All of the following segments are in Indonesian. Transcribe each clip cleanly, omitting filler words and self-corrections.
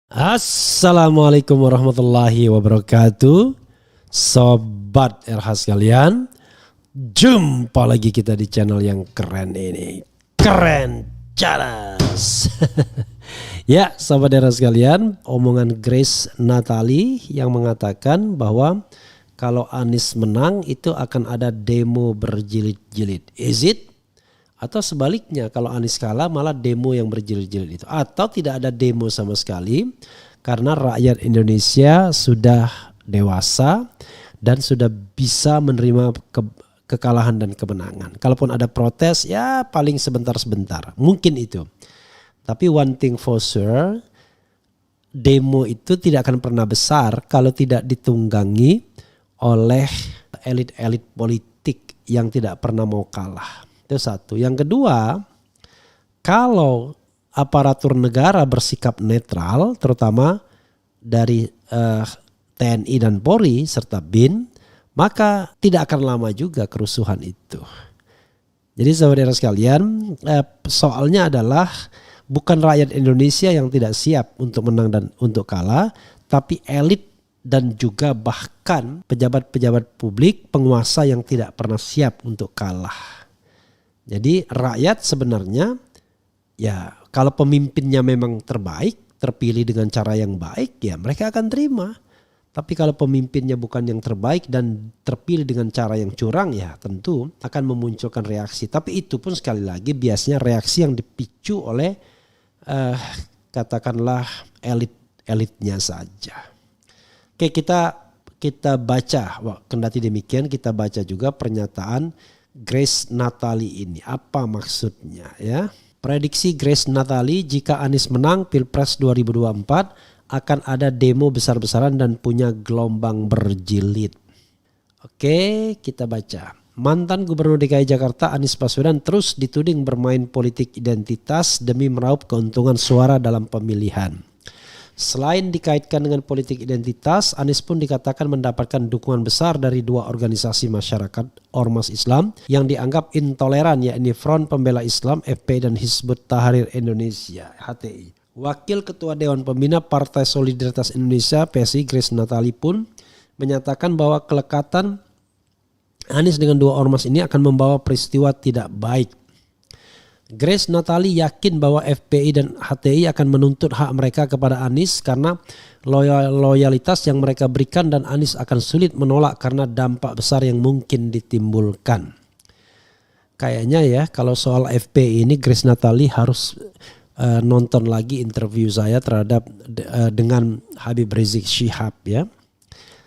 Assalamualaikum warahmatullahi wabarakatuh. Sobat RH sekalian, jumpa lagi kita di channel yang keren ini, Keren Cadas. Ya sobat RH sekalian, omongan Grace Natali yang mengatakan bahwa kalau Anies menang itu akan ada demo berjilid-jilid. Is it? Atau sebaliknya kalau Anies kalah malah demo yang berjilid-jilid itu. Atau tidak ada demo sama sekali karena rakyat Indonesia sudah dewasa dan sudah bisa menerima kekalahan dan kemenangan. Kalaupun ada protes ya paling sebentar-sebentar. Mungkin itu. Tapi one thing for sure, demo itu tidak akan pernah besar kalau tidak ditunggangi oleh elit-elit politik yang tidak pernah mau kalah. Itu satu. Yang kedua, kalau aparatur negara bersikap netral, terutama dari TNI dan Polri serta BIN, maka tidak akan lama juga kerusuhan itu. Jadi saudara sekalian, soalnya adalah bukan rakyat Indonesia yang tidak siap untuk menang dan untuk kalah, tapi elit dan juga bahkan pejabat-pejabat publik, penguasa yang tidak pernah siap untuk kalah. Jadi rakyat sebenarnya ya kalau pemimpinnya memang terbaik, terpilih dengan cara yang baik ya mereka akan terima. Tapi kalau pemimpinnya bukan yang terbaik dan terpilih dengan cara yang curang ya tentu akan memunculkan reaksi. Tapi itu pun sekali lagi biasanya reaksi yang dipicu oleh katakanlah elit-elitnya saja. Oke, kita baca, kendati demikian kita baca juga pernyataan Grace Natali ini. Apa maksudnya ya? Prediksi Grace Natali, jika Anies menang Pilpres 2024 akan ada demo besar-besaran dan punya gelombang berjilid. Oke, kita baca. Mantan Gubernur DKI Jakarta Anies Baswedan terus dituding bermain politik identitas demi meraup keuntungan suara dalam pemilihan. Selain dikaitkan dengan politik identitas, Anies pun dikatakan mendapatkan dukungan besar dari dua organisasi masyarakat Ormas Islam yang dianggap intoleran, yakni Front Pembela Islam FPI dan Hizbut Tahrir Indonesia HTI. Wakil Ketua Dewan Pembina Partai Solidaritas Indonesia PSI Grace Natali pun menyatakan bahwa kelekatan Anies dengan dua ormas ini akan membawa peristiwa tidak baik. Grace Natali yakin bahwa FPI dan HTI akan menuntut hak mereka kepada Anies karena loyalitas yang mereka berikan, dan Anies akan sulit menolak karena dampak besar yang mungkin ditimbulkan. Kayaknya ya kalau soal FPI ini Grace Natali harus nonton lagi interview saya terhadap dengan Habib Rizik Syihab ya.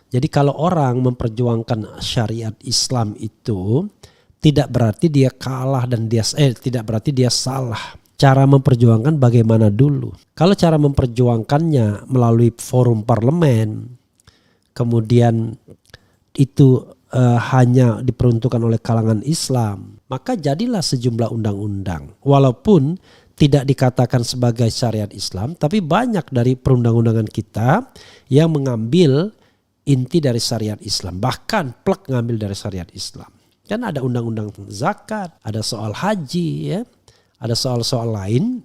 Jadi kalau orang memperjuangkan syariat Islam itu tidak berarti dia kalah dan tidak berarti dia salah. Cara memperjuangkan bagaimana dulu. Kalau cara memperjuangkannya melalui forum parlemen, kemudian itu hanya diperuntukkan oleh kalangan Islam, maka jadilah sejumlah undang-undang. Walaupun tidak dikatakan sebagai syariat Islam, tapi banyak dari perundang-undangan kita yang mengambil inti dari syariat Islam. Bahkan plek ngambil dari syariat Islam. Kan ada undang-undang zakat, ada soal haji, ya, ada soal-soal lain,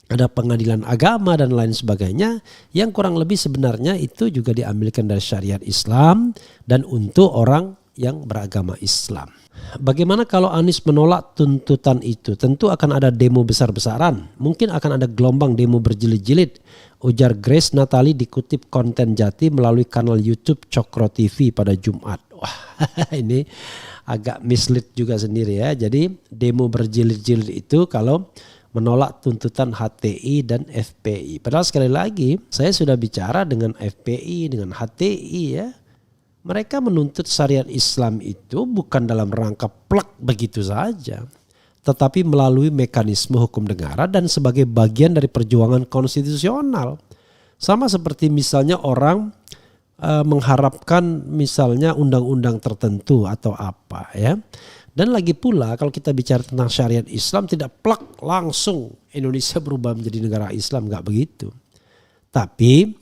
ada pengadilan agama dan lain sebagainya yang kurang lebih sebenarnya itu juga diambilkan dari syariat Islam dan untuk orang yang beragama Islam. Bagaimana kalau Anies menolak tuntutan itu? Tentu akan ada demo besar-besaran. Mungkin akan ada gelombang demo berjilid-jilid, ujar Grace Natali dikutip Konten Jati melalui kanal YouTube Cokro TV pada Jumat. Wah, ini agak mislead juga sendiri ya. Jadi demo berjilid-jilid itu kalau menolak tuntutan HTI dan FPI. Padahal sekali lagi saya sudah bicara dengan FPI, dengan HTI ya. Mereka menuntut syariat Islam itu bukan dalam rangka plek begitu saja, tetapi melalui mekanisme hukum negara dan sebagai bagian dari perjuangan konstitusional. Sama seperti misalnya orang mengharapkan misalnya undang-undang tertentu atau apa ya. Dan lagi pula kalau kita bicara tentang syariat Islam tidak plek langsung Indonesia berubah menjadi negara Islam, enggak begitu. Tapi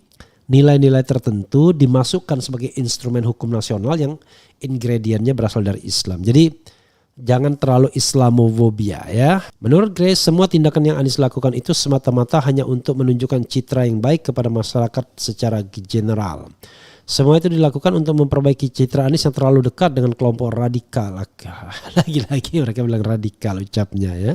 nilai-nilai tertentu dimasukkan sebagai instrumen hukum nasional yang ingredientnya berasal dari Islam. Jadi Jangan terlalu Islamofobia ya. Menurut Grace, semua tindakan yang Anies lakukan itu semata-mata hanya untuk menunjukkan citra yang baik kepada masyarakat secara general. Semua itu dilakukan untuk memperbaiki citra Anies yang terlalu dekat dengan kelompok radikal. Lagi-lagi mereka bilang radikal ucapnya ya.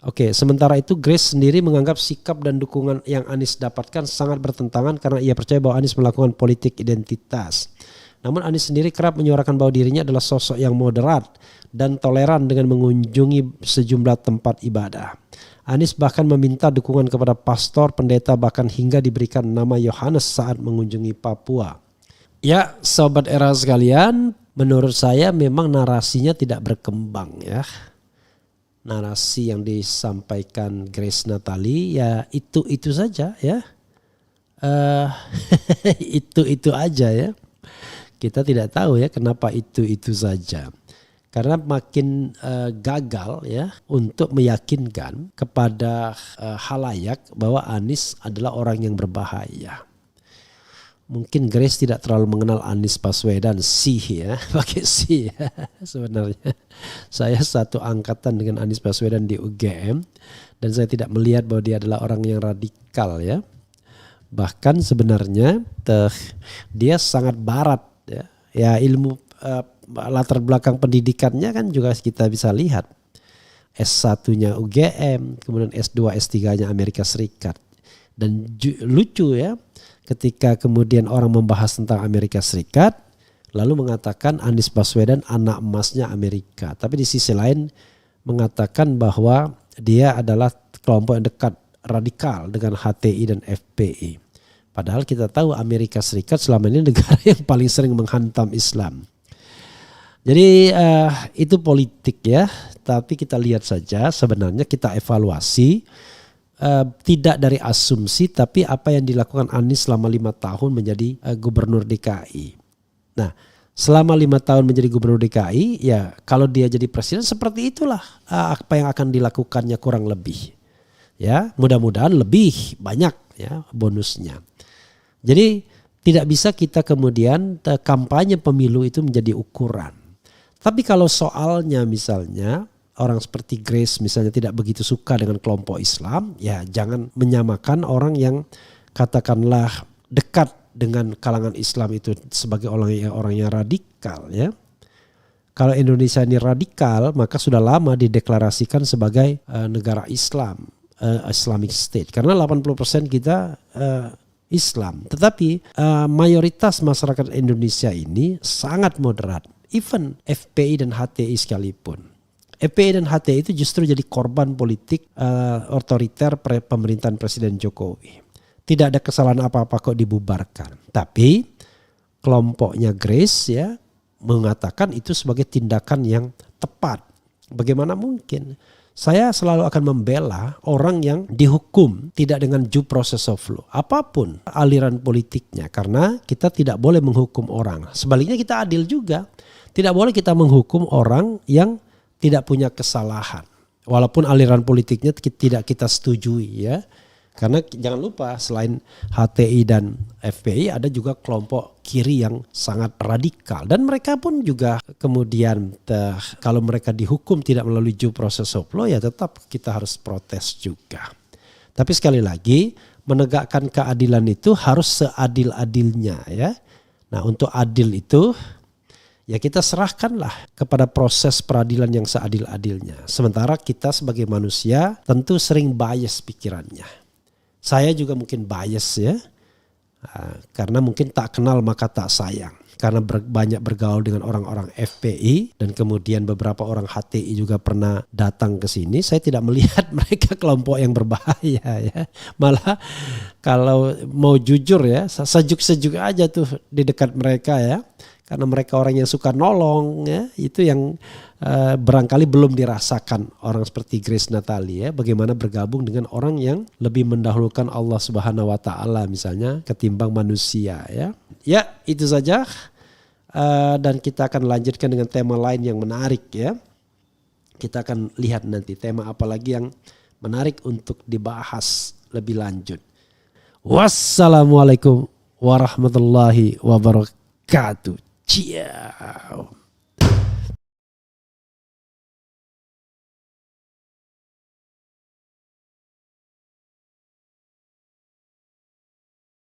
Oke, sementara itu Grace sendiri menganggap sikap dan dukungan yang Anies dapatkan sangat bertentangan karena ia percaya bahwa Anies melakukan politik identitas. Namun Anies sendiri kerap menyuarakan bahwa dirinya adalah sosok yang moderat dan toleran dengan mengunjungi sejumlah tempat ibadah. Anies bahkan meminta dukungan kepada pastor, pendeta, bahkan hingga diberikan nama Yohanes saat mengunjungi Papua. Ya, sobat era sekalian, menurut saya memang narasinya tidak berkembang ya. Narasi yang disampaikan Grace Natali ya itu saja ya. Itu aja ya. Kita tidak tahu ya kenapa itu saja. Karena makin gagal ya untuk meyakinkan kepada halayak bahwa Anies adalah orang yang berbahaya. Mungkin Grace tidak terlalu mengenal Anies Baswedan ya, pakai ya. Sebenarnya saya satu angkatan dengan Anies Baswedan di UGM dan saya tidak melihat bahwa dia adalah orang yang radikal ya. Bahkan sebenarnya dia sangat barat ya. Ya ilmu latar belakang pendidikannya kan juga kita bisa lihat. S1-nya UGM, kemudian S2, S3-nya Amerika Serikat. Dan lucu ya, ketika kemudian orang membahas tentang Amerika Serikat, lalu mengatakan Anies Baswedan anak emasnya Amerika. Tapi di sisi lain mengatakan bahwa dia adalah kelompok yang dekat radikal dengan HTI dan FPI. Padahal kita tahu Amerika Serikat selama ini negara yang paling sering menghantam Islam. Jadi itu politik ya, tapi kita lihat saja sebenarnya kita evaluasi tidak dari asumsi tapi apa yang dilakukan Anies selama 5 tahun menjadi gubernur DKI. Nah selama 5 tahun menjadi gubernur DKI ya kalau dia jadi presiden seperti itulah apa yang akan dilakukannya kurang lebih. Ya mudah-mudahan lebih banyak ya bonusnya. Jadi tidak bisa kita kemudian kampanye pemilu itu menjadi ukuran. Tapi kalau soalnya misalnya orang seperti Grace misalnya tidak begitu suka dengan kelompok Islam, ya jangan menyamakan orang yang katakanlah dekat dengan kalangan Islam itu sebagai orang yang radikal ya. Kalau Indonesia ini radikal maka sudah lama dideklarasikan sebagai negara Islam, Islamic State. Karena 80% kita Islam, tetapi mayoritas masyarakat Indonesia ini sangat moderat, even FPI dan HTI sekalipun. FPI dan HTI itu justru jadi korban politik otoriter pemerintahan Presiden Jokowi. Tidak ada kesalahan apa-apa kok dibubarkan, tapi kelompoknya Grace ya mengatakan itu sebagai tindakan yang tepat. Bagaimana mungkin? Saya selalu akan membela orang yang dihukum tidak dengan due process of law. Apapun aliran politiknya. Karena kita tidak boleh menghukum orang. Sebaliknya kita adil juga. Tidak boleh kita menghukum orang yang tidak punya kesalahan. Walaupun aliran politiknya tidak kita setujui ya. Karena jangan lupa selain HTI dan FPI ada juga kelompok kiri yang sangat radikal. Dan mereka pun juga kemudian kalau mereka dihukum tidak melalui due process of law ya tetap kita harus protes juga. Tapi sekali lagi menegakkan keadilan itu harus seadil-adilnya ya. Nah untuk adil itu ya kita serahkanlah kepada proses peradilan yang seadil-adilnya. Sementara kita sebagai manusia tentu sering bias pikirannya. Saya juga mungkin bias ya, karena mungkin tak kenal maka tak sayang. Karena banyak bergaul dengan orang-orang FPI dan kemudian beberapa orang HTI juga pernah datang ke sini. Saya tidak melihat mereka kelompok yang berbahaya ya. Malah kalau mau jujur ya, sejuk-sejuk aja tuh di dekat mereka ya. Karena mereka orang yang suka nolong ya, itu yang barangkali belum dirasakan orang seperti Grace Natali ya, bagaimana bergabung dengan orang yang lebih mendahulukan Allah Subhanahu wa taala misalnya ketimbang manusia ya. Ya, itu saja. Dan kita akan lanjutkan dengan tema lain yang menarik ya. Kita akan lihat nanti tema apa lagi yang menarik untuk dibahas lebih lanjut. Wassalamualaikum warahmatullahi wabarakatuh. Ciao.